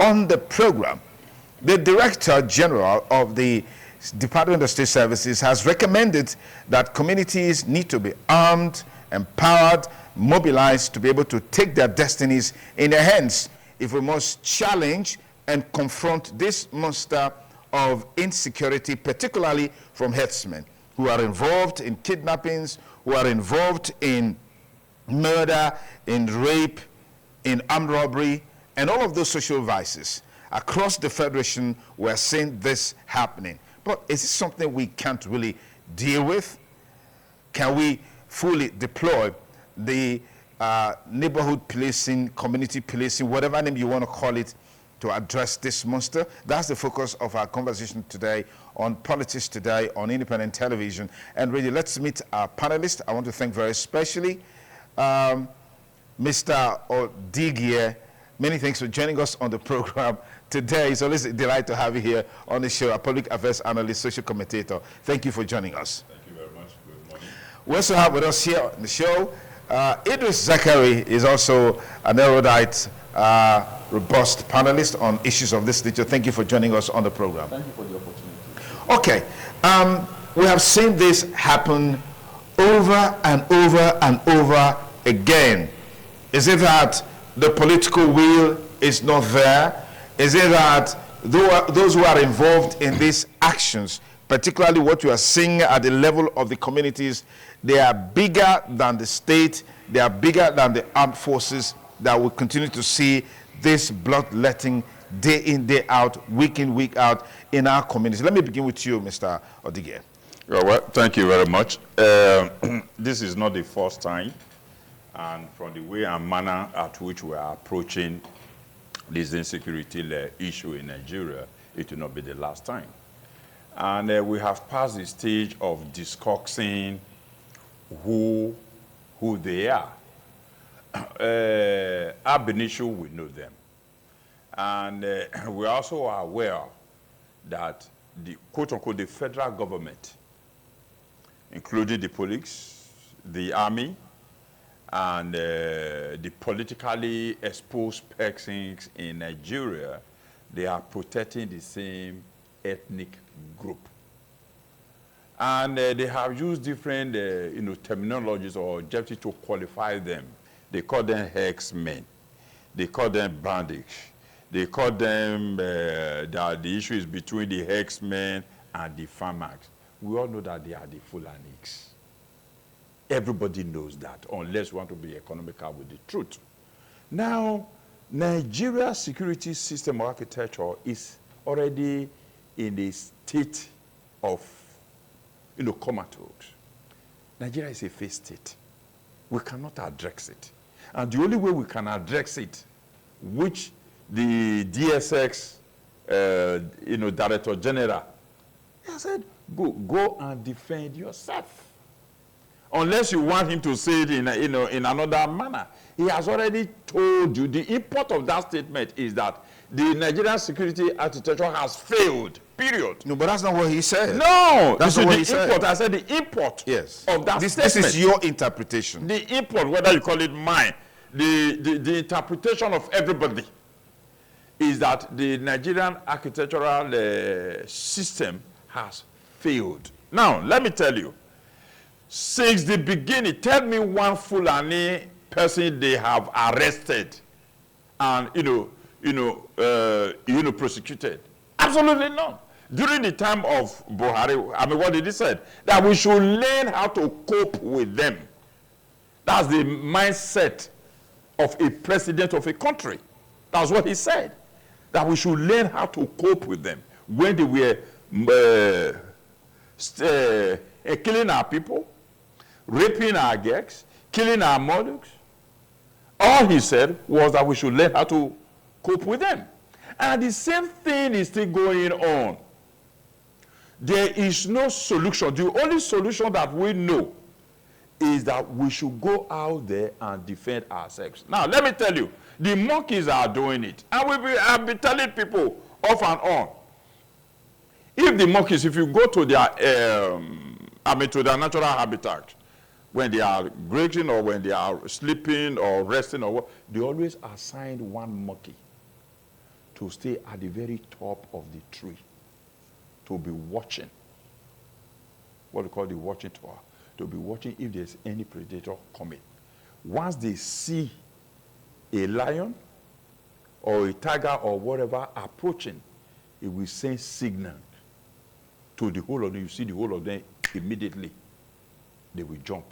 on the program. The Director General of the Department of State Services has recommended that communities need to be armed, empowered, mobilized to be able to take their destinies in their hands if we must challenge and confront this monster of insecurity, particularly from herdsmen who are involved in kidnappings, who are involved in murder, in rape, in armed robbery, and all of those social vices. Across the Federation, we're seeing this happening. But is this something we can't really deal with? Can we fully deploy the neighborhood policing, community policing, whatever name you want to call it, to address this monster? That's the focus of our conversation today on Politics Today on Independent Television. And really, let's meet our panelists. I want to thank very especially Mr. Odigie. Many thanks for joining us on the program today. It's always a delight to have you here on the show, a public affairs analyst, social commentator. Thank you for joining us. Thank you very much. Good morning. We also have with us here on the show, Idris Zachary is also an erudite, robust panelist on issues of this nature. Thank you for joining us on the program. Thank you for the opportunity. Okay. We have seen this happen over and over and over again. Is it that the political will is not there? Is it that those who are involved in these actions, particularly what you are seeing at the level of the communities, they are bigger than the state, they are bigger than the armed forces, that will continue to see this bloodletting day in, day out, week in, week out in our communities? Let me begin with you, Mr. Odigie. Well, thank you very much. This is not the first time, and from the way and manner at which we are approaching this insecurity issue in Nigeria, it will not be the last time. And we have passed the stage of discussing who they are. Ab initio, we know them. And we also are aware that the quote-unquote the federal government, including the police, the army, and the politically exposed persons in Nigeria, they are protecting the same ethnic group. And they have used different terminologies or adjectives to qualify them. They call them herdsmen. They call them bandits. They call them that the issue is between the herdsmen and the farmers. We all know that they are the Fulanis. Everybody knows that, unless we want to be economical with the truth. Now, Nigeria's security system architecture is already in a state of, comatose. Nigeria is a failed state. We cannot address it. And the only way we can address it, which the DSX, Director General, has said, go and defend yourself. Unless you want him to say it in another manner. He has already told you the import of that statement is that the Nigerian security architecture has failed, period. No, but that's not what he said. No, that's not what he said. I said the import yes. of that this statement. This is your interpretation. The import, whether you call it mine, the interpretation of everybody is that the Nigerian architectural system has failed. Now, let me tell you, since the beginning, tell me one Fulani person they have arrested and prosecuted. Absolutely none. During the time of Buhari, what did he say? That we should learn how to cope with them. That's the mindset of a president of a country. That's what he said. That we should learn how to cope with them when they were killing our people, raping our girls, killing our mothers. All he said was that we should learn how to cope with them. And the same thing is still going on. There is no solution. The only solution that we know is that we should go out there and defend ourselves. Now, let me tell you, the monkeys are doing it. And I've been telling people off and on. If the monkeys, if you go to their, to their natural habitat, when they are grazing or when they are sleeping or resting or what, they always assign one monkey to stay at the very top of the tree, to be watching, what we call the watching tower, to be watching if there's any predator coming. Once they see a lion or a tiger or whatever approaching, it will send signal to the whole of them. You see the whole of them immediately. They will jump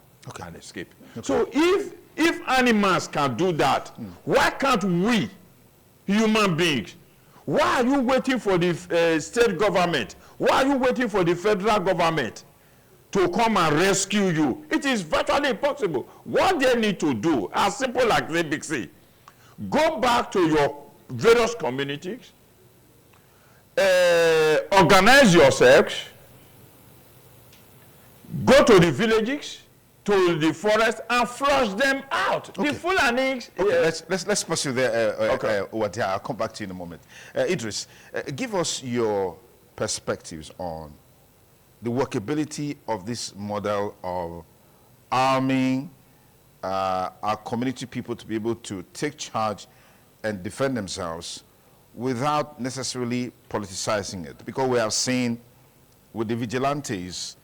and escape. Okay. So if animals can do that, why can't we, human beings? Why are you waiting for the state government? Why are you waiting for the federal government to come and rescue you? It is virtually impossible. What they need to do, as simple as the big C, go back to your various communities, organize yourselves, go to the villages, to the forest, and flush them out. Okay. The Fulanis. Okay, let's pursue there. Okay. I'll come back to you in a moment. Idris, give us your perspectives on the workability of this model of arming our community people to be able to take charge and defend themselves without necessarily politicizing it. Because we have seen with the vigilantes,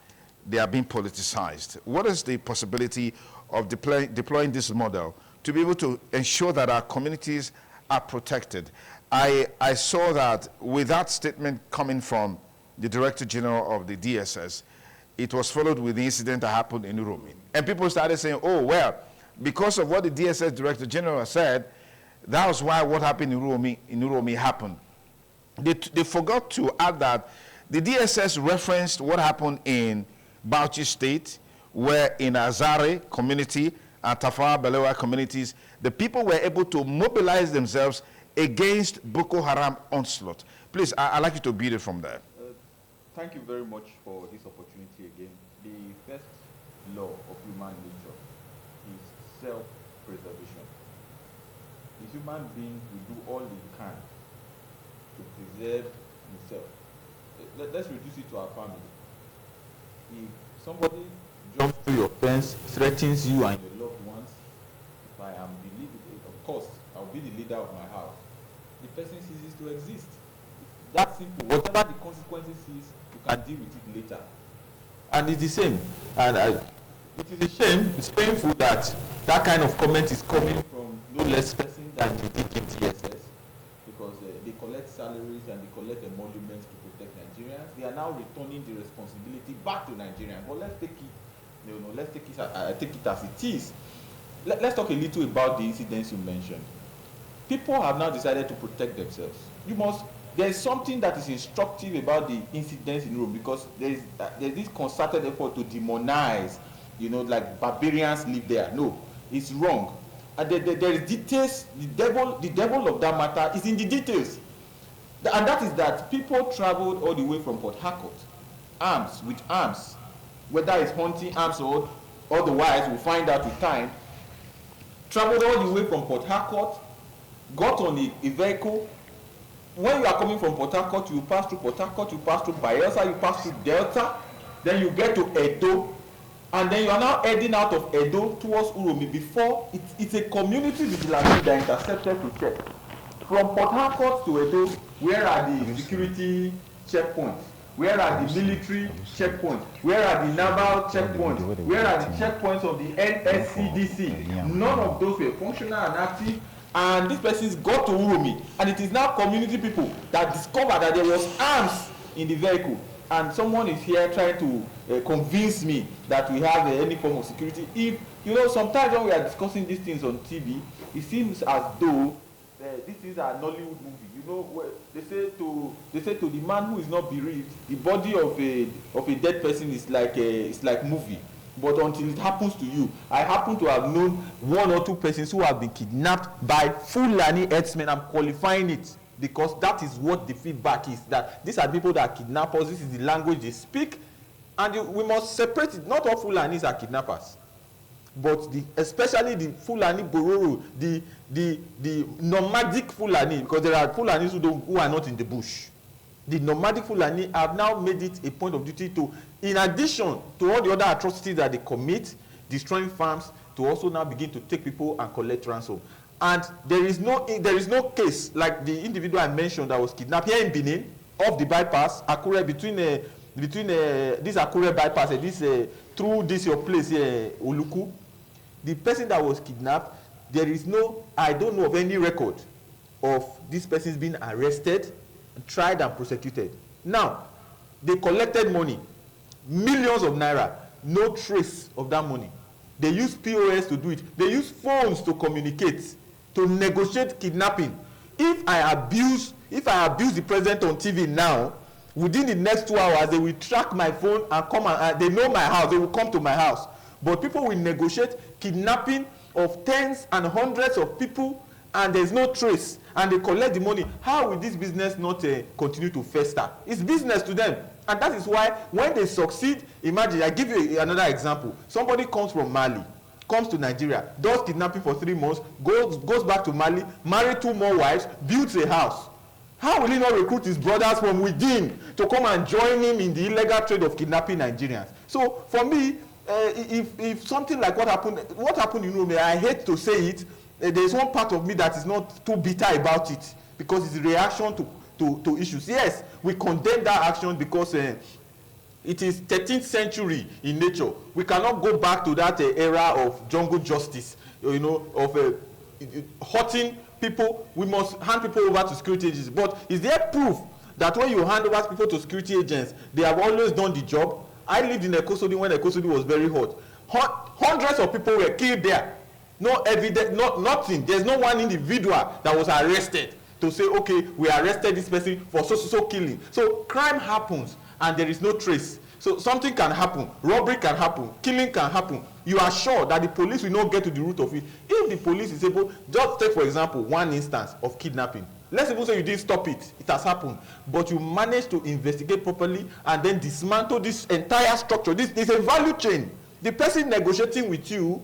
they are being politicized. What is the possibility of deploying this model to be able to ensure that our communities are protected? I saw that with that statement coming from the Director General of the DSS, it was followed with the incident that happened in Uromi. And people started saying, oh, well, because of what the DSS Director General said, that was why what happened in Uromi happened. They forgot to add that the DSS referenced what happened in Bauchi State, where in Azare community and Tafawa Balewa communities, the people were able to mobilize themselves against Boko Haram onslaught. Please, I'd like you to build it from there. Thank you very much for this opportunity again. The first law of human nature is self-preservation. The human being will do all he can to preserve himself. Let's reduce it to our family. If somebody jumps through your fence, threatens you and your loved ones, if I am the leader, of course, I'll be the leader of my house. The person ceases to exist. That's simple. Whatever the consequences is, you can deal with it later. And it's the same. And it is a shame, it's painful that that kind of comment is coming from no less person than the DSS, because they collect salaries and they collect emoluments to protect Nigerians. They are now returning the responsibility back to Nigerians. But let's take it, let's take it as it is. Let's talk a little about the incidents you mentioned. People have now decided to protect themselves. There is something that is instructive about the incidents in Rome, because there's this concerted effort to demonize, like barbarians live there. No, it's wrong. And there is details. The devil of that matter is in the details. And that is that people traveled all the way from Port Harcourt, with arms, whether it's hunting arms or otherwise, we'll find out with time. Traveled all the way from Port Harcourt, got on a vehicle. When you are coming from Port Harcourt, you pass through Port Harcourt, you pass through Bayelsa, you pass through Delta, then you get to Edo, and then you are now heading out of Edo towards Uromi. Before, it's a community vigilante that intercepted to check. From Port Harcourt to Edo, where are the security checkpoints? Where are the military checkpoints? Where are the naval checkpoints? Where are the checkpoints of the NSCDC? None of those were functional and active. And these persons got to Uromi, and it is now community people that discovered that there was arms in the vehicle. And someone is here trying to convince me that we have any form of security. If sometimes when we are discussing these things on TV, it seems as though this is a Nollywood movie. They say to the man who is not bereaved, the body of a dead person is like movie. But until it happens to you, I happen to have known one or two persons who have been kidnapped by Fulani herdsmen. I'm qualifying it because that is what the feedback is, that these are people that are kidnappers. This is the language they speak, and we must separate it. Not all Fulanis are kidnappers, but especially the Fulani Bororo, the nomadic Fulani, because there are Fulanis who are not in the bush. The nomadic Fulani have now made it a point of duty to, in addition to all the other atrocities that they commit, destroying farms, to also now begin to take people and collect ransom. And there is no case like the individual I mentioned that was kidnapped here in Benin, off the bypass, Akure, between this Akure bypass and this through this your place here, Oluku. The person that was kidnapped, I don't know of any record of this person being arrested, tried and prosecuted. Now, they collected money, millions of naira, no trace of that money. They use POS to do it. They use phones to communicate, to negotiate kidnapping. If I abuse the president on TV now, within the next 2 hours, they will track my phone and come and they know my house. They will come to my house. But people will negotiate kidnapping of tens and hundreds of people, and there's no trace, and they collect the money. How will this business not continue to fester? It's business to them. And that is why when they succeed, imagine, I give you another example. Somebody comes from Mali, comes to Nigeria, does kidnapping for 3 months, goes back to Mali, marry 2 more wives, builds a house. How will he not recruit his brothers from within to come and join him in the illegal trade of kidnapping Nigerians? So for me, if something like what happened, you know, I hate to say it, there's one part of me that is not too bitter about it, because it's a reaction to issues. Yes, we condemn that action because it is 13th century in nature. We cannot go back to that era of jungle justice, you know, of hurting people. We must hand people over to security agents. But is there proof that when you hand over people to security agents, they have always done the job? I lived in Ekosodi when Ekosodi was very hot. Hundreds of people were killed there. No evidence, nothing. There's no one individual that was arrested to say, okay, we arrested this person for so killing. So crime happens and there is no trace. So something can happen, robbery can happen, killing can happen. You are sure that the police will not get to the root of it. If the police is able, just take for example one instance of kidnapping. Let's even say you didn't stop it, it has happened, but you managed to investigate properly and then dismantle this entire structure. This is a value chain. The person negotiating with you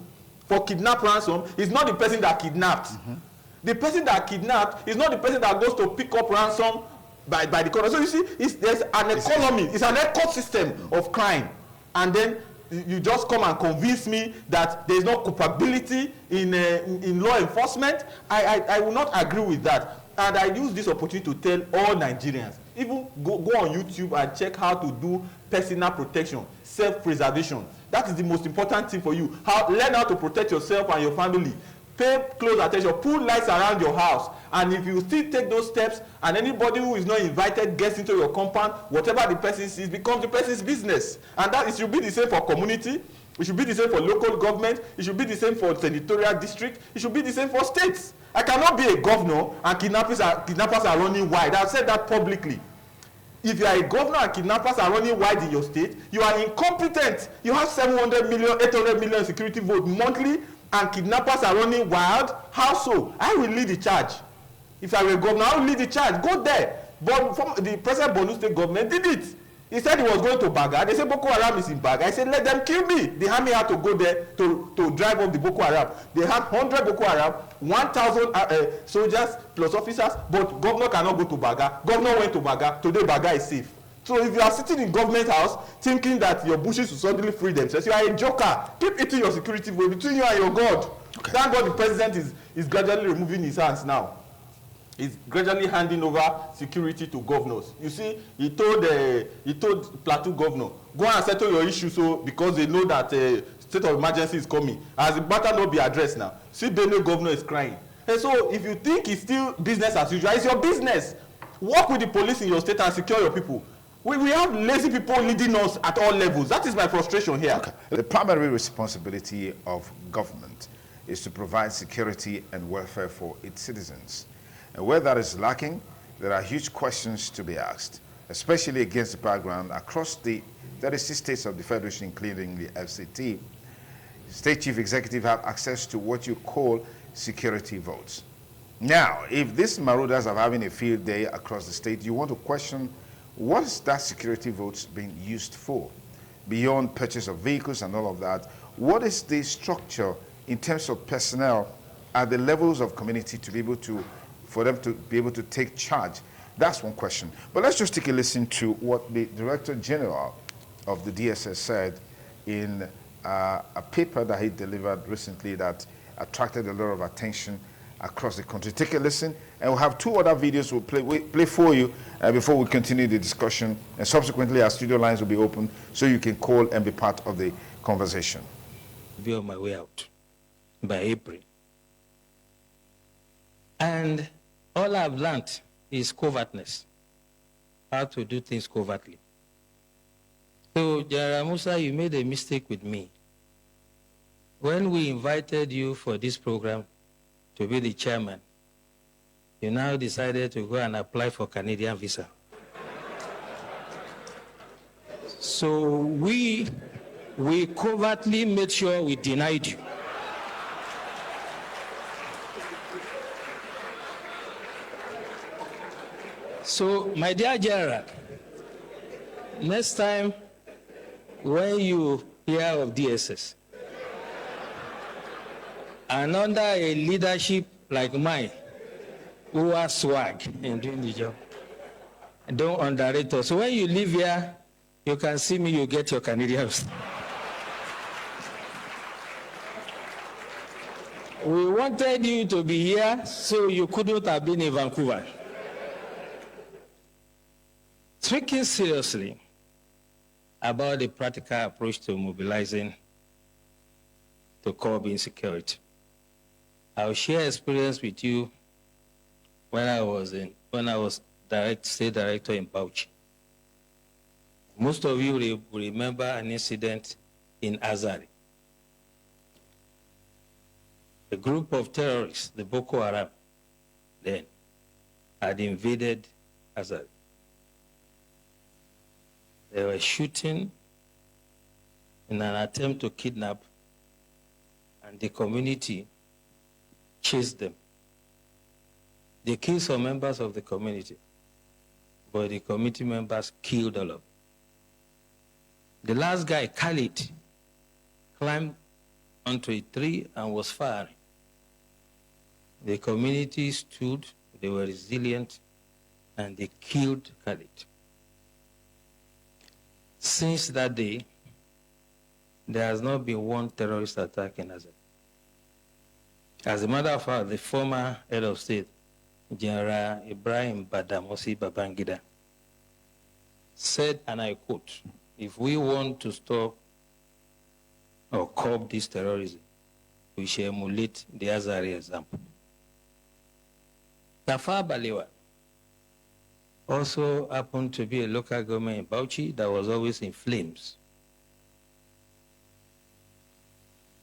for kidnap ransom is not the person that kidnapped. Mm-hmm. The person that kidnapped is not the person that goes to pick up ransom by the corner. So you see, there's an economy, it's an ecosystem of crime. And then you just come and convince me that there is no culpability in law enforcement. I will not agree with that. And I use this opportunity to tell all Nigerians, even go on YouTube and check how to do personal protection, self-preservation. That is the most important thing for you. Learn how to protect yourself and your family. Pay close attention, put lights around your house. And if you still take those steps and anybody who is not invited gets into your compound, whatever the person sees becomes the person's business. And that it should be the same for community, it should be the same for local government, it should be the same for senatorial district, it should be the same for states. I cannot be a governor and kidnappers are running wild. I've said that publicly. If you are a governor and kidnappers are running wild in your state, you are incompetent. You have 700 million, 800 million security vote monthly, and kidnappers are running wild. How so? I will lead the charge. If I were a governor, I will lead the charge. Go there. But the present Borno state government did it. He said he was going to Baga. They said Boko Haram is in Baga. I said, let them kill me. The army had to go there to drive up the Boko Haram. They had 100 Boko Haram, 1,000 soldiers plus officers, but governor cannot go to Baga. Governor went to Baga. Today, Baga is safe. So if you are sitting in government house thinking that your bushes will suddenly free themselves, you are a joker. Keep eating your security vote between you and your God. Okay. Thank God the president is gradually removing his hands now. He's gradually handing over security to governors. You see, he told Plateau governor, go and settle your issue because they know that state of emergency is coming. As the matter not be addressed now. See, Benue governor is crying. And so if you think it's still business as usual, it's your business. Work with the police in your state and secure your people. We have lazy people leading us at all levels. That is my frustration here. Okay. The primary responsibility of government is to provide security and welfare for its citizens. And where that is lacking, there are huge questions to be asked, especially against the background across the 36 states of the Federation, including the FCT. State chief executive have access to what you call security votes. Now, if these marauders are having a field day across the state, you want to question what is that security votes being used for? Beyond purchase of vehicles and all of that, what is the structure in terms of personnel at the levels of community to be able to for them to be able to take charge? That's one question. But let's just take a listen to what the Director General of the DSS said in a paper that he delivered recently that attracted a lot of attention across the country. Take a listen, and we'll have 2 other videos we'll play for you before we continue the discussion. And subsequently, our studio lines will be open so you can call and be part of the conversation. Be on my way out by April. And all I've learned is covertness, how to do things covertly. So, General Musa, you made a mistake with me. When we invited you for this program to be the chairman, you now decided to go and apply for Canadian visa. So we covertly made sure we denied you. So, my dear General, next time when you hear of DSS, and under a leadership like mine, who has swag in doing the job, don't underrate us. So when you live here, you can see me, you get your Canadians. We wanted you to be here, so you couldn't have been in Vancouver. Speaking seriously about the practical approach to mobilizing to curb insecurity, I'll share experience with you when I was state director in Bauchi. Most of you will remember an incident in Azari. A group of terrorists, the Boko Haram, then had invaded Azari. They were shooting in an attempt to kidnap, and the community chased them. They killed some members of the community, but the community members killed all of them. The last guy, Khalid, climbed onto a tree and was firing. The community stood, they were resilient, and they killed Khalid. Since that day, there has not been one terrorist attack in Azari. As a matter of fact, the former head of state, General Ibrahim Badamasi Babangida, said, and I quote, if we want to stop or curb this terrorism, we shall emulate the Azari example. Tafawa Balewa also happened to be a local government in Bauchi that was always in flames.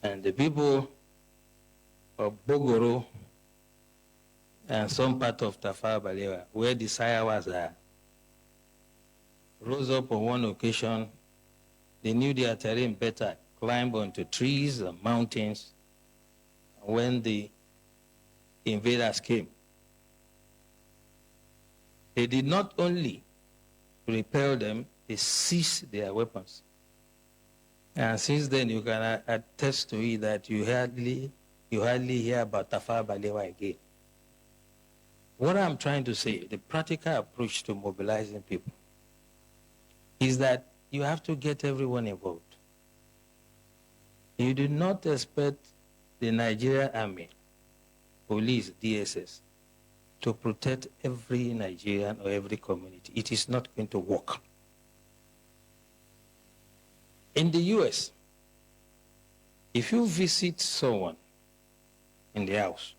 And the people of Bogoro and some part of Tafawa Balewa, where the Sayawas are, rose up on one occasion. They knew their terrain better, climbed onto trees and mountains. When the invaders came, they did not only repel them, they seized their weapons. And since then, you can attest to it that you hardly hear about Tafawa Balewa again. What I'm trying to say, the practical approach to mobilizing people, is that you have to get everyone involved. You do not expect the Nigerian Army, police, DSS, to protect every Nigerian or every community. It is not going to work. In the US, if you visit someone in the house,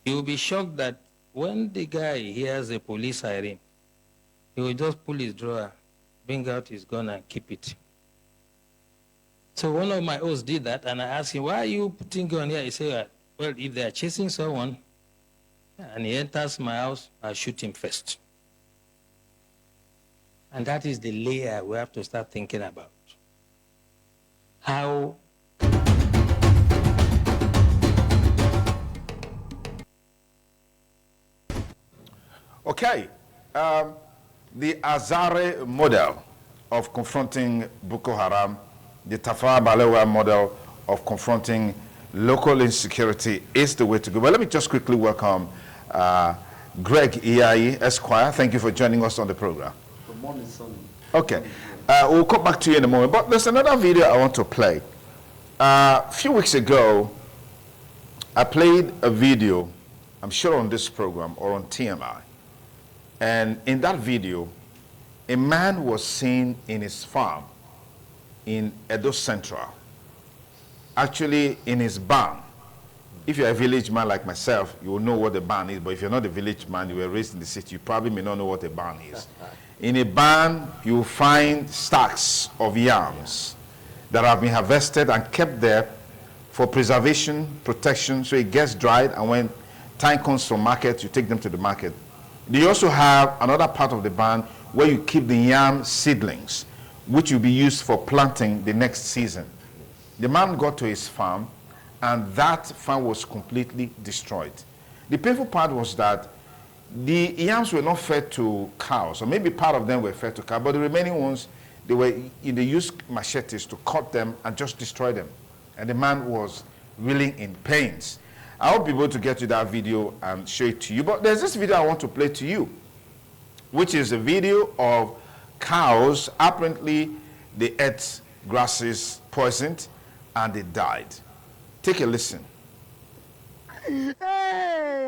you will be shocked that when the guy hears a police siren, he will just pull his drawer, bring out his gun and keep it. So one of my hosts did that, and I asked him, why are you putting gun here? He said, well, if they are chasing someone and he enters my house, I'll shoot him first. And that is the layer we have to start thinking about. How Okay. The Azare model of confronting Boko Haram, the Tafawa Balewa model of confronting local insecurity is the way to go. But let me just quickly welcome Greg Iyayi, Esquire. Thank you for joining us on the program. Good morning, Sonny. Okay. We'll come back to you in a moment. But there's another video I want to play. A few weeks ago, I played a video, I'm sure on this program or on TMI, and in that video, a man was seen in his farm in Edo Central, actually in his barn. If you're a village man like myself, you will know what a barn is, but if you're not a village man, you were raised in the city, you probably may not know what a barn is. In a barn, you will find stacks of yams that have been harvested and kept there for preservation, protection, so it gets dried, and when time comes for market, you take them to the market. You also have another part of the barn where you keep the yam seedlings, which will be used for planting the next season. The man got to his farm, and that farm was completely destroyed. The painful part was that the yams were not fed to cows, or maybe part of them were fed to cows, but the remaining ones, they used machetes to cut them and just destroy them. And the man was really in pains. I hope you'll be able to get to that video and show it to you. But there's this video I want to play to you, which is a video of cows. Apparently, they ate grasses poisoned and they died. Take a listen. Hey,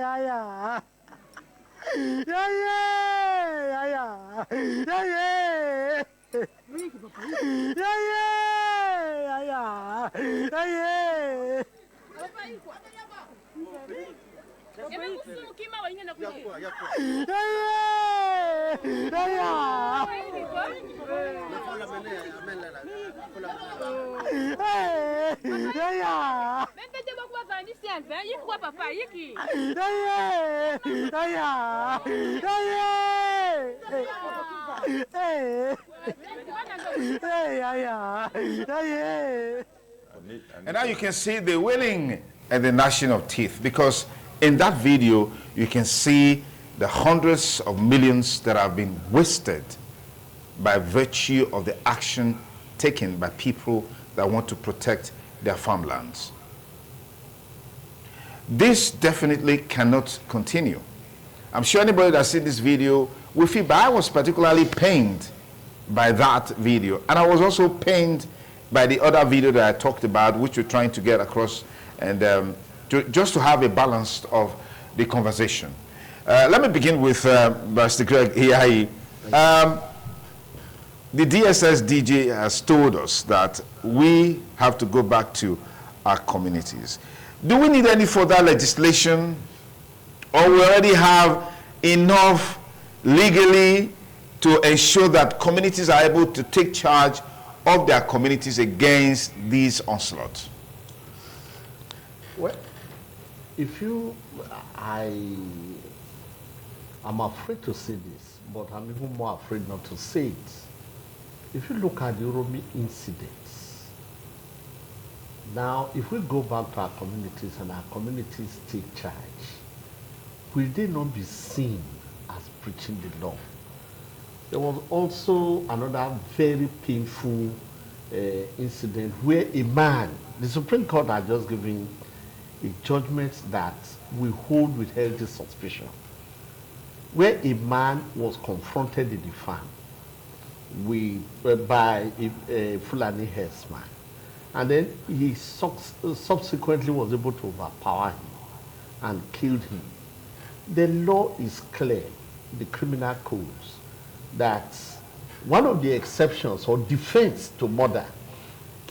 yeah. Yeah. And now you can see the wailing and the gnashing of teeth, because in that video you can see the hundreds of millions that have been wasted by virtue of the action taken by people that want to protect their farmlands. This definitely cannot continue. I'm sure anybody that's seen this video will feel, but I was particularly pained by that video. And I was also pained by the other video that I talked about, which we're trying to get across, and just to have a balance of the conversation. Let me begin with Mr. Greg Iyayi. The DSS DJ has told us that we have to go back to our communities. Do we need any further legislation, or we already have enough legally to ensure that communities are able to take charge of their communities against these onslaughts? Well, I'm afraid to say this, but I'm even more afraid not to say it. If you look at the Uromi incidents, now if we go back to our communities and our communities take charge, will they not be seen as preaching the law? There was also another very painful incident where a man, the Supreme Court had just given a judgment that we hold with healthy suspicion, where a man was confronted in the farm by a Fulani herdsman, and then he subsequently was able to overpower him and killed him. The law is clear, the criminal codes, that one of the exceptions or defense to murder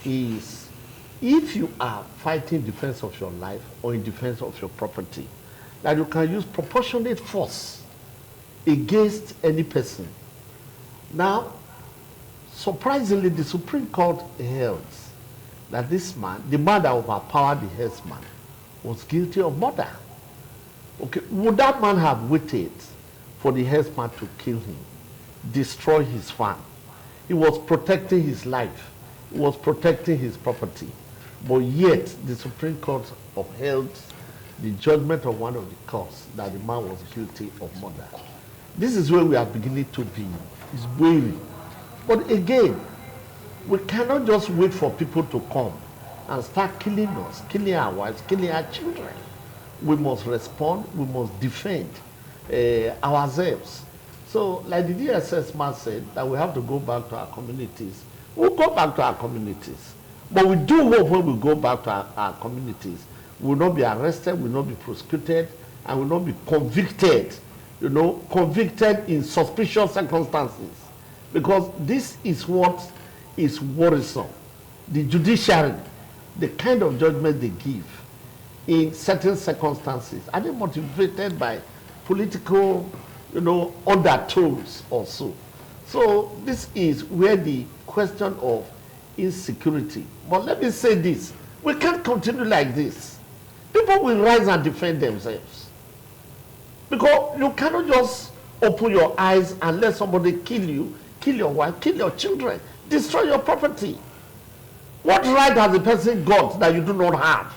is if you are fighting defense of your life or in defense of your property, that you can use proportionate force against any person. Now, surprisingly, the Supreme Court held that this man, the man that overpowered the herdsman, was guilty of murder. Okay, would that man have waited for the herdsman to kill him, destroy his farm? He was protecting his life. He was protecting his property. But yet, the Supreme Court upheld the judgment of one of the courts that the man was guilty of murder. This is where we are beginning to be. It's wary. But again, we cannot just wait for people to come and start killing us, killing our wives, killing our children. We must respond. We must defend ourselves. So, like the DSS man said, that we have to go back to our communities. We'll go back to our communities. But we do hope when we go back to our communities, will not be arrested, will not be prosecuted, and will not be convicted, convicted in suspicious circumstances. Because this is what is worrisome. The judiciary, the kind of judgment they give in certain circumstances, are they motivated by political, undertones also? So this is where the question of insecurity. But let me say this, we can't continue like this. People will rise and defend themselves. Because you cannot just open your eyes and let somebody kill you, kill your wife, kill your children, destroy your property. What right has the person got that you do not have?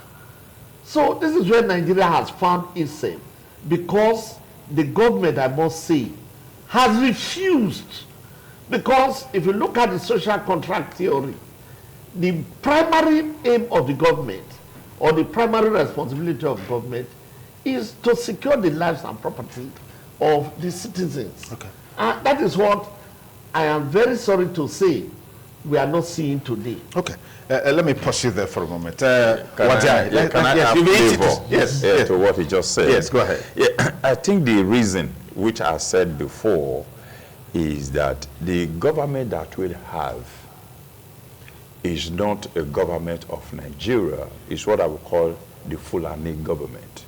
So this is where Nigeria has found itself, because the government, I must say, has refused. Because if you look at the social contract theory, the primary aim of the government, or the primary responsibility of government, is to secure the lives and property of the citizens. Okay. And that is what I am very sorry to say we are not seeing today. Okay. Let me pause you there for a moment. Can I add flavor yes, to what he just said? Yes, go ahead. Yeah, I think the reason, which I said before, is that the government that we'll have is not a government of Nigeria. It's what I would call the Fulani government.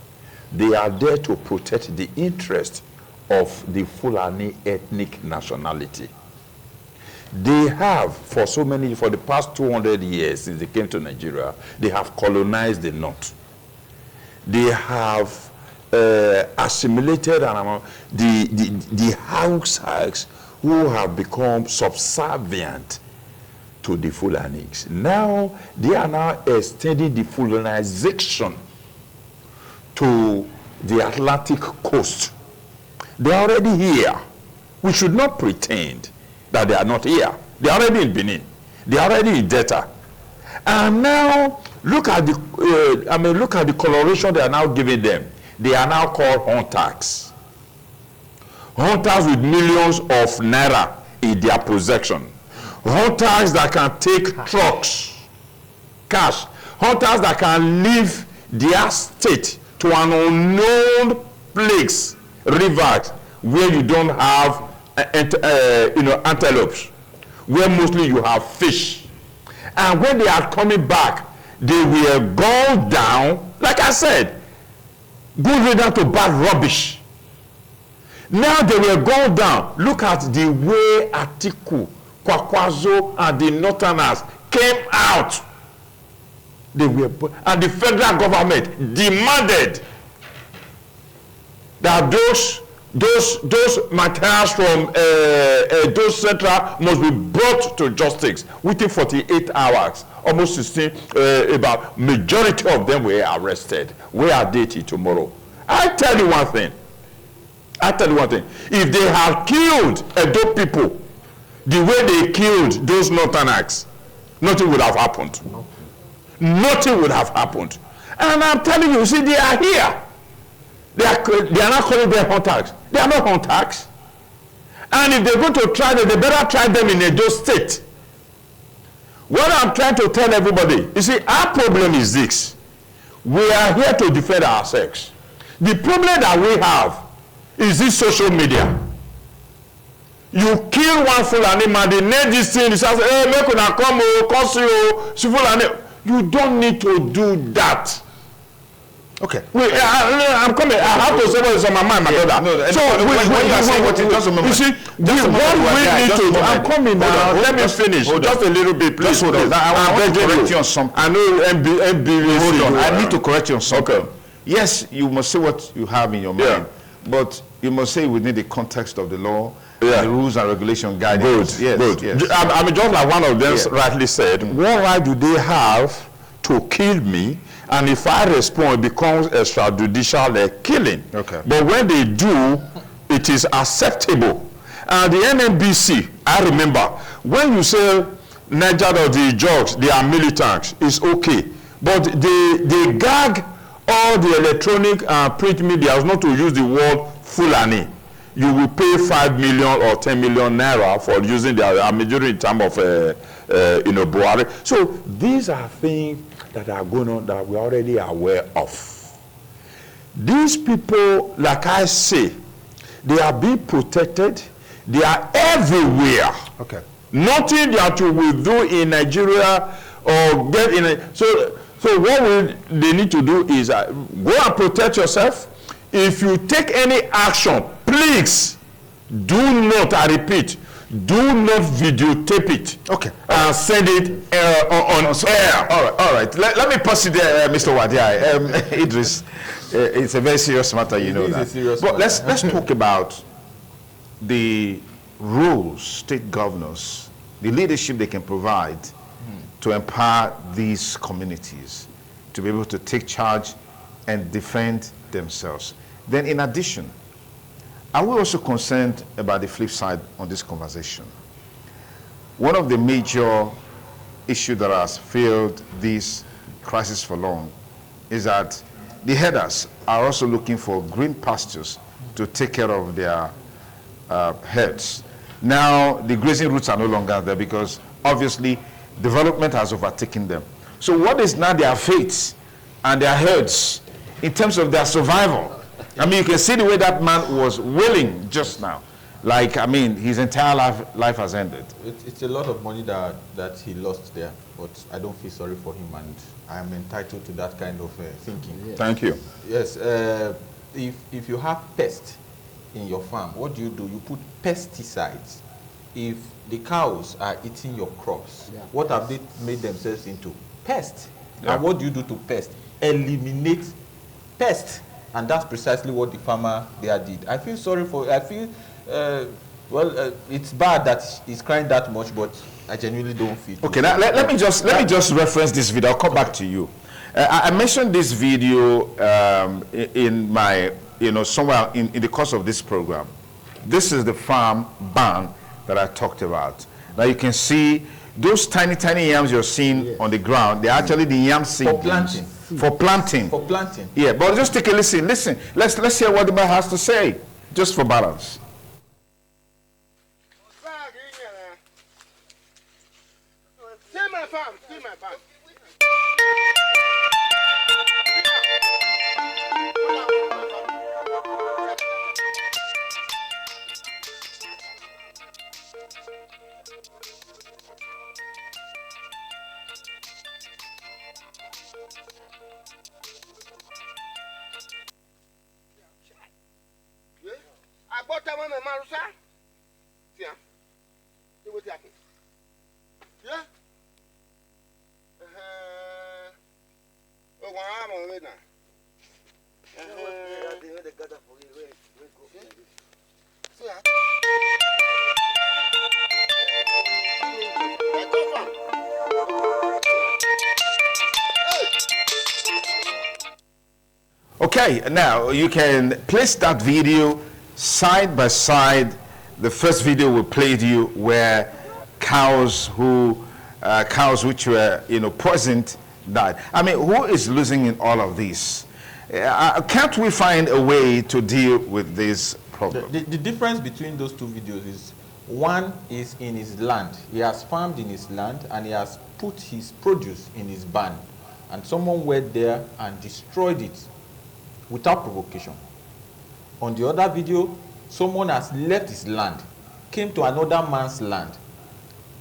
They are there to protect the interest of the Fulani ethnic nationality. They have, for the past 200 years since they came to Nigeria, they have colonized the north. They have assimilated the Hausas, who have become subservient to the Fulanis. Now, they are now extending the Fulanization to the Atlantic coast. They are already here. We should not pretend that they are not here. They are already in Benin. They are already in Delta. And now, look at the coloration they are now giving them. They are now called hunters. Hunters with millions of naira in their possession. Hunters that can take trucks, cash. Hunters that can leave their state to an unknown place, rivers, where you don't have antelopes, where mostly you have fish. And when they are coming back, they were gone down, like I said, going down to bad rubbish. Now they were gone down. Look at the way Atiku, Kwakwazo, and the Northerners came out. They were, and the federal government demanded that those materials from those central must be brought to justice within 48 hours. Almost 16, about majority of them were arrested. Where are they till tomorrow? I tell you one thing. If they have killed Edo people the way they killed those Northerners, nothing would have happened. Nothing would have happened. And I'm telling you, see, they are here. They are not calling them hunters. They are not hunters. And if they're going to try them, they better try them in Edo State. What I'm trying to tell everybody, you see, our problem is this. We are here to defend ourselves. The problem that we have is this social media. You kill one Fulani man, they name this thing, they say, hey, make una come, curse you, Fulani. You don't need to do that. Okay. I'm coming. I have to say what is on my mind, my brother. No, so when you are saying what it doesn't remember. You see, what we need to do. I'm coming now. Let me finish. Just a little bit, please. Just hold on. I want to correct you on something. I know MB. Hold on. I need to correct you on something. Okay. Yes, you must say what you have in your mind, but you must say within the context of the law, the rules and regulation guidance. Good. Yes. I mean, just like one of them rightly said, what right do they have to kill me? And if I respond, it becomes extrajudicial killing. Okay. But when they do, it is acceptable. And the NNBC, I remember, when you say Niger or the Jocks, they are militants, it's okay. But they gag all the electronic print media not to use the word Fulani. You will pay 5 million or 10 million naira for using their majority in terms of Buhari. So these are things that are going on that we're already aware of. These people, like I say, they are being protected. They are everywhere. Okay. Nothing that you will do in Nigeria or get in a, so what they need to do is go and protect yourself. If you take any action, please do not, I repeat, do not videotape it. Okay. And send it on air. All right. Let me pause you there, Mr. Wadiai. Idris, it's a very serious matter, you know that. But let's talk about the rules state governors, the leadership they can provide to empower these communities to be able to take charge and defend themselves. Then in addition, are we also concerned about the flip side on this conversation? One of the major issues that has fueled this crisis for long is that the herders are also looking for green pastures to take care of their herds. Now, the grazing routes are no longer there because obviously development has overtaken them. So what is now their fate and their herds in terms of their survival? I mean, you can see the way that man was willing just now. Like, I mean, his entire life has ended. It's a lot of money that he lost there, but I don't feel sorry for him, and I am entitled to that kind of thinking. Yes. Thank you. Yes, if you have pests in your farm, what do? You put pesticides. If the cows are eating your crops, what have they made themselves into? Pests. Yeah. And what do you do to pests? Eliminate pests. And that's precisely what the farmer there did. I feel sorry for, it's bad that he's crying that much, but I genuinely don't feel. Okay, now let me just reference this video. I'll come back to you. I mentioned this video in my, somewhere in the course of this program. This is the farm barn that I talked about. Now you can see those tiny yams you're seeing on the ground. They're actually the yam seeds. For planting. For planting. For planting. Yeah, but just take a listen. Listen. Let's hear what the man has to say, just for balance. See my farm. See my farm. I bought a woman, Marusa. See, see what happened. Yeah? Oh, I'm on it now. Okay, now you can place that video side by side. The first video we played you where cows which were poisoned died. I mean, who is losing in all of this? Can't we find a way to deal with this problem? The difference between those two videos is one is in his land. He has farmed in his land and he has put his produce in his barn. And someone went there and destroyed it without provocation. On the other video, someone has left his land, came to another man's land,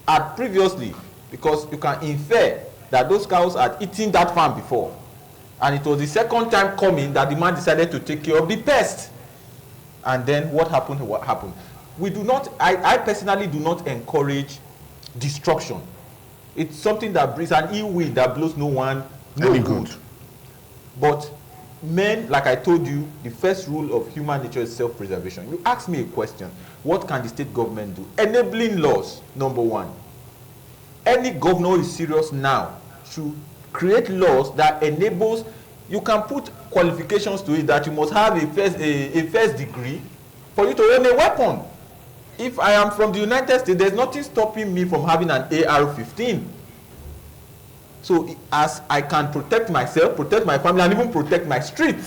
had previously, because you can infer that those cows had eaten that farm before, and it was the second time coming that the man decided to take care of the pest. And then what happened? We do not, I personally do not encourage destruction. It's something that brings an ill wind that blows no one no good. But men, like I told you, the first rule of human nature is self-preservation. You ask me a question, what can the state government do? Enabling laws, number one. Any governor who is serious now should create laws that enables, you can put qualifications to it that you must have a first degree for you to own a weapon. If I am from the United States, there's nothing stopping me from having an AR-15. So as I can protect myself, protect my family, and even protect my street.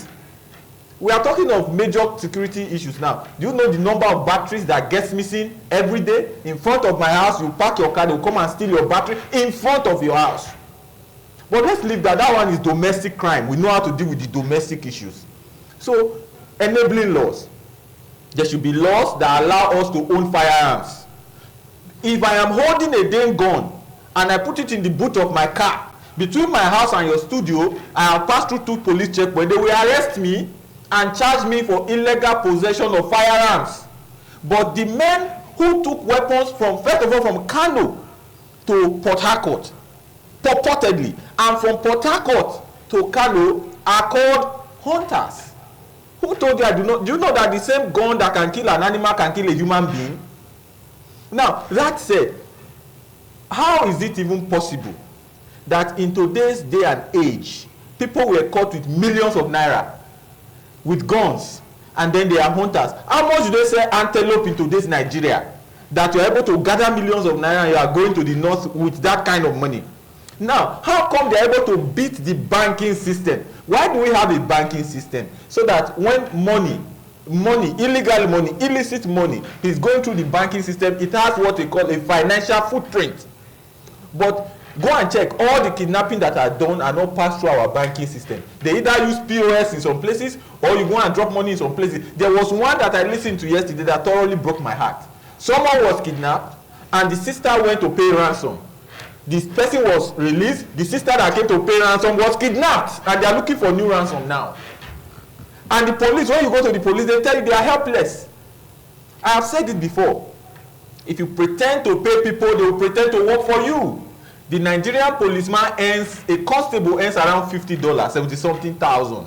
We are talking of major security issues now. Do you know the number of batteries that gets missing every day? In front of my house, you park your car, they'll come and steal your battery in front of your house. But let's leave that. That one is domestic crime. We know how to deal with the domestic issues. So, enabling laws. There should be laws that allow us to own firearms. If I am holding a damn gun and I put it in the boot of my car, between my house and your studio, I have passed through 2 police checkpoints. They will arrest me and charge me for illegal possession of firearms. But the men who took weapons from, first of all, from Kano to Port Harcourt, purportedly, and from Port Harcourt to Kano are called hunters. Who told you? Do you know that the same gun that can kill an animal can kill a human being? Now, that said, how is it even possible that in today's day and age, people were caught with millions of naira with guns, and then they are hunters? How much do they sell antelope in today's Nigeria that you are able to gather millions of naira and you are going to the north with that kind of money? Now, how come they are able to beat the banking system? Why do we have a banking system? So that when money, illegal money, illicit money is going through the banking system, it has what we call a financial footprint. But go and check, all the kidnapping that are done are not passed through our banking system. They either use POS in some places, or you go and drop money in some places. There was one that I listened to yesterday that thoroughly broke my heart. Someone was kidnapped, and the sister went to pay ransom. This person was released. The sister that came to pay ransom was kidnapped, and they are looking for new ransom now. And the police, when you go to the police, they tell you they are helpless. I have said it before. If you pretend to pay people, they will pretend to work for you. The Nigerian policeman earns, a constable earns around $50, 70-something thousand.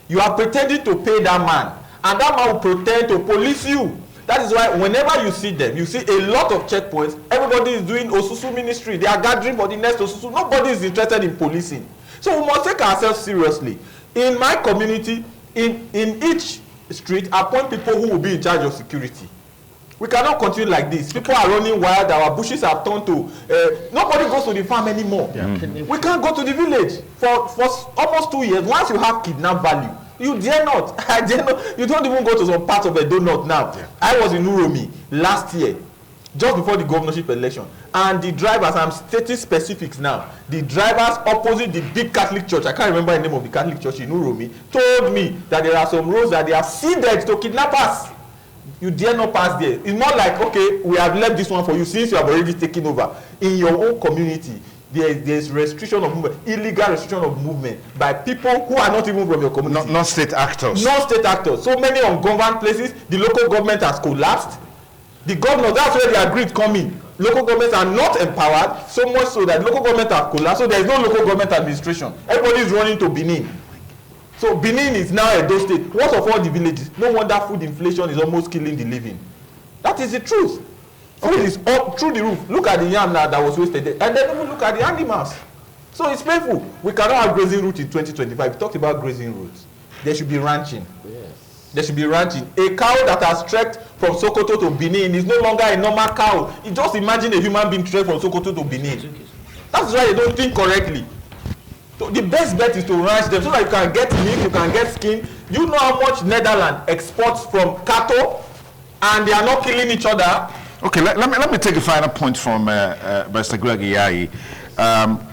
You are pretending to pay that man, and that man will pretend to police you. That is why whenever you see them, you see a lot of checkpoints. Everybody is doing Osusu ministry. They are gathering for the next Osusu. Nobody is interested in policing. So we must take ourselves seriously. In my community, in each street, appoint people who will be in charge of security. We cannot continue like this. People are running wild. Our bushes have turned to... nobody goes to the farm anymore. We can't go to the village for almost 2 years. Once you have kidnap value, you dare not. I dare not. You don't even go to some parts of Edo North now. I was in Uromi last year, just before the governorship election, and the drivers, I'm stating specifics now, the drivers opposite the big Catholic church, I can't remember the name of the Catholic church in Uromi, told me that there are some roads that they have seeded to kidnappers. You dare not pass there. It's more like, okay, we have left this one for you since you have already taken over. In your own community, there's restriction of movement, illegal restriction of movement by people who are not even from your community. Not state actors. Not state actors. So many ungoverned places, the local government has collapsed. The governors, that's where the agreed come in. Local governments are not empowered, so much so that local government have collapsed. So there is no local government administration. Everybody is running to Benin. So Benin is now Edo State. What of all the villages? No wonder food inflation is almost killing the living. That is the truth. Food is up through the roof. Look at the yam now that was wasted there. And then even look at the animals. So it's painful. We cannot have grazing route in 2025. We talked about grazing routes. There should be ranching. Yes. There should be ranching. A cow that has trekked from Sokoto to Benin is no longer a normal cow. You just imagine a human being trekked from Sokoto to Benin. That's why they don't think correctly. So the best bet is to ranch them so that you can get meat, you can get skin. You know how much Netherlands exports from cattle, and they are not killing each other. Okay, let me take a final point from Mr. Greg Iyai.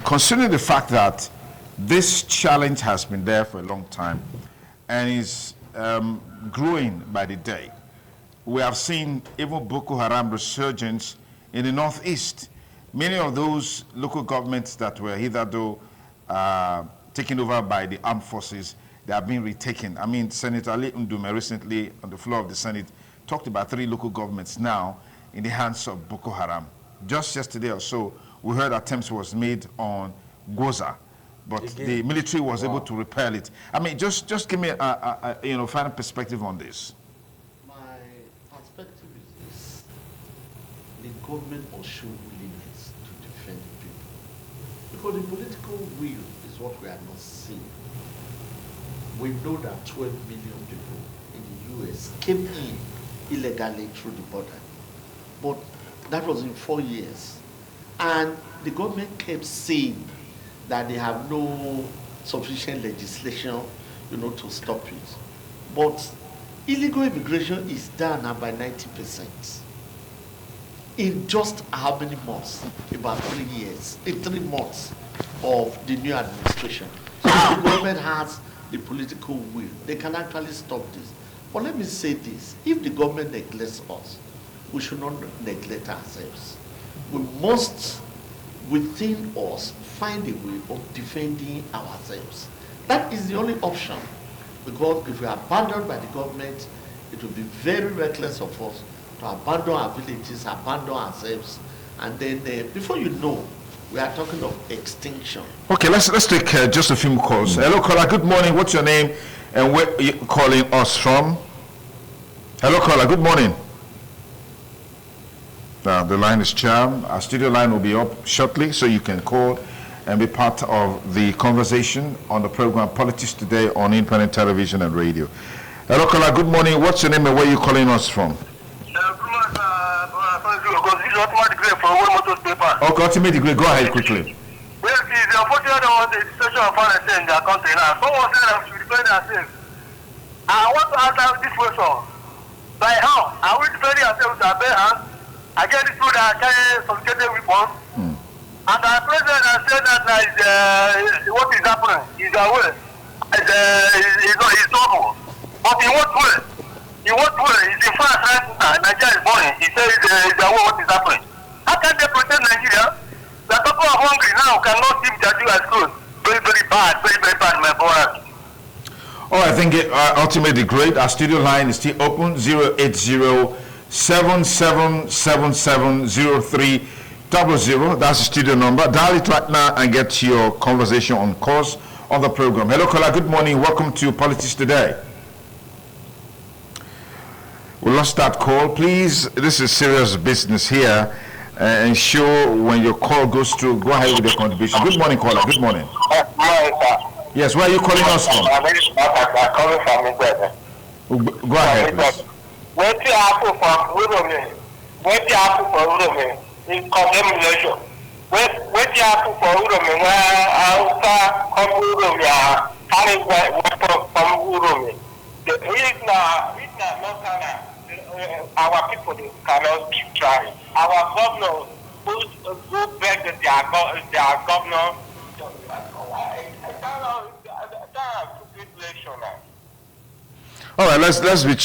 Considering the fact that this challenge has been there for a long time and is growing by the day, we have seen even Boko Haram resurgence in the northeast. Many of those local governments that were hitherto taken over by the armed forces, they have been retaken. I mean, Senator Ali Ndume recently on the floor of the Senate talked about 3 local governments now in the hands of Boko Haram. Just yesterday or so, we heard attempts was made on Goza, but the military was able to repel it. I mean, just give me a final perspective on this. My perspective is this: the government must show willingness to defend people, because the political will is what we are not seeing. We know that 12 million people in the U.S. came in illegally through the border. But that was in 4 years. And the government kept saying that they have no sufficient legislation, to stop it. But illegal immigration is down now by 90%. In just how many months? About 3 years. In 3 months. of the new administration. So if the government has the political will, they can actually stop this. But let me say this, if the government neglects us, we should not neglect ourselves. We must, within us, find a way of defending ourselves. That is the only option. Because if we are abandoned by the government, it will be very reckless of us to abandon our villages, abandon ourselves, and then before you know, we are talking of extinction. Okay, let's take just a few more calls. Hello, caller. Good morning. What's your name and where are you calling us from? Hello, caller. Good morning. The line is jammed. Our studio line will be up shortly, so you can call and be part of the conversation on the program Politics Today on Independent Television and Radio. Hello, caller. Good morning. What's your name and where are you calling us from? Okay, ultimate degree. Go ahead quickly. Well, it's unfortunate about the situation of foreign in their country now. Someone said that we should defend ourselves. I want to answer this question. By how? Are we defending ourselves with our bare hands against these people that are carrying sophisticated weapons? And our president has said that what is happening is aware. It's trouble. But in what way? In what way? It's in France right now. Nigeria is burning. He says it's aware what is happening. How can they protect Nigeria? The people are hungry now, cannot keep their US food. Very, very bad, my brother. Oh, I think ultimately great. Our studio line is still open, 080-7777-0300. That's the studio number. Dial it right now and get your conversation on course on the program. Hello, caller. Good morning. Welcome to Politics Today. We lost that call. Please, this is serious business here. Ensure when your call goes through, go ahead with your contribution. Good morning, caller. Good morning. Yes, where are you calling us from? I'm calling from England. Go ahead, please. What you have for Uromi? What you have for Uromi is condemnation. What you have for Uromi? Where Alpha from Uromi are carrying weapons from Uromi. Our people cannot keep trying. Our governor who beg their governor. All right, let's be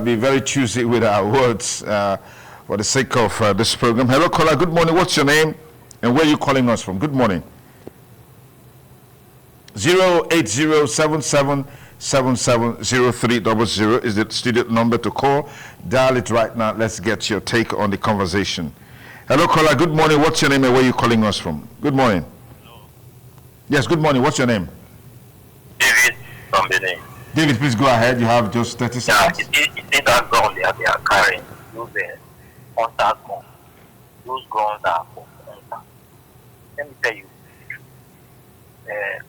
be very choosy with our words for the sake of this program. Hello, caller. Good morning. What's your name and where are you calling us from? Good morning. 080-7777-0300 is the studio number to call. Dial it right now. Let's get your take on the conversation. Hello, caller. Good morning. What's your name and where are you calling us from? Good morning. Hello. Yes, good morning. What's your name? David from Benin. David, please go ahead. You have just 30 seconds. Yeah, you see that gun they are carrying. Those hunter guns. Those guns are for hunter. Let me tell you,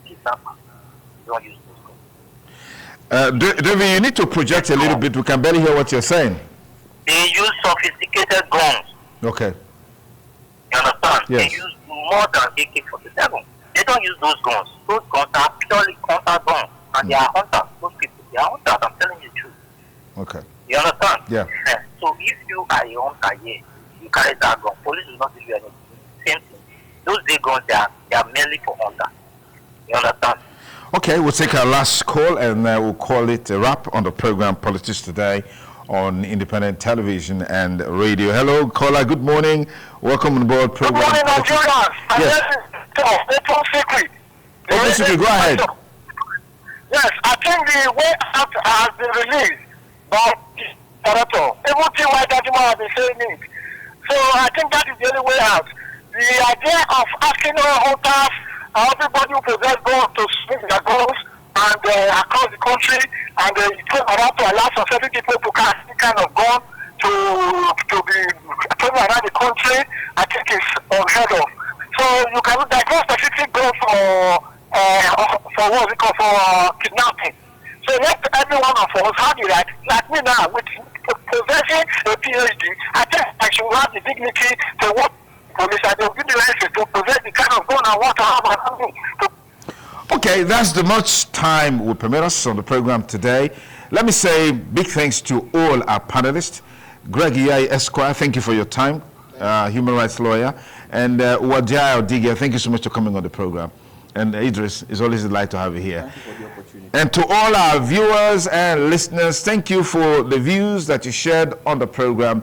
kidnappers don't use those guns. David, you need to project a little bit. We can barely hear what you're saying. They use sophisticated guns. Okay. You understand? Yes. They use more than AK-47. They don't use those guns. Those guns are purely hunter guns. And they are hunters. Those people, they are hunters. I'm telling you the truth. Okay. You understand? Yeah. So if you are a hunter here, you carry that gun, police will not give you anything. Same thing. Those big guns, they are merely for hunters. You understand? Okay, we'll take our last call and we'll call it a wrap on the program Politics Today on Independent Television and Radio. Hello, caller. Good morning. Welcome on board program. Good morning, Nigerians. Yes. Open secret. Open secret. Go ahead. Yes, I think the way out has been released by the director. Everything why Dadima has been saying it. So I think that is the only way out. The idea of asking all hunters and everybody who possess guns to swing their guns and across the country and it came around to allow some certain people to carry any kind of gun to be thrown around the country, I think it's unheard of. So you can there's no specific gun for what we call for kidnapping. So let every one of us have the right, like me now, with possessing a PhD, I think I should have the dignity to work police and they'll give the license to possess the kind of gun I want to have around me. Okay, that's the much time will permit us on the program today. Let me say big thanks to all our panelists. Greg Iyai Esquire, thank you for your time. human rights lawyer, and Wajai Odigia. Thank you so much for coming on the program. And Idris, it's always a delight to have you here. Thank you for the opportunity. And to all our viewers and listeners, thank you for the views that you shared on the program.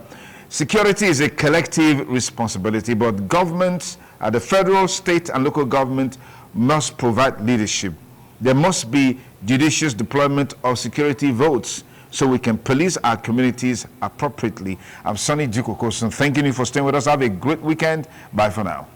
Security is a collective responsibility, but governments at the federal, state, and local government must provide leadership. There must be judicious deployment of security votes so we can police our communities appropriately. I'm Sonny Dukokoson, thanking you for staying with us. Have a great weekend. Bye for now.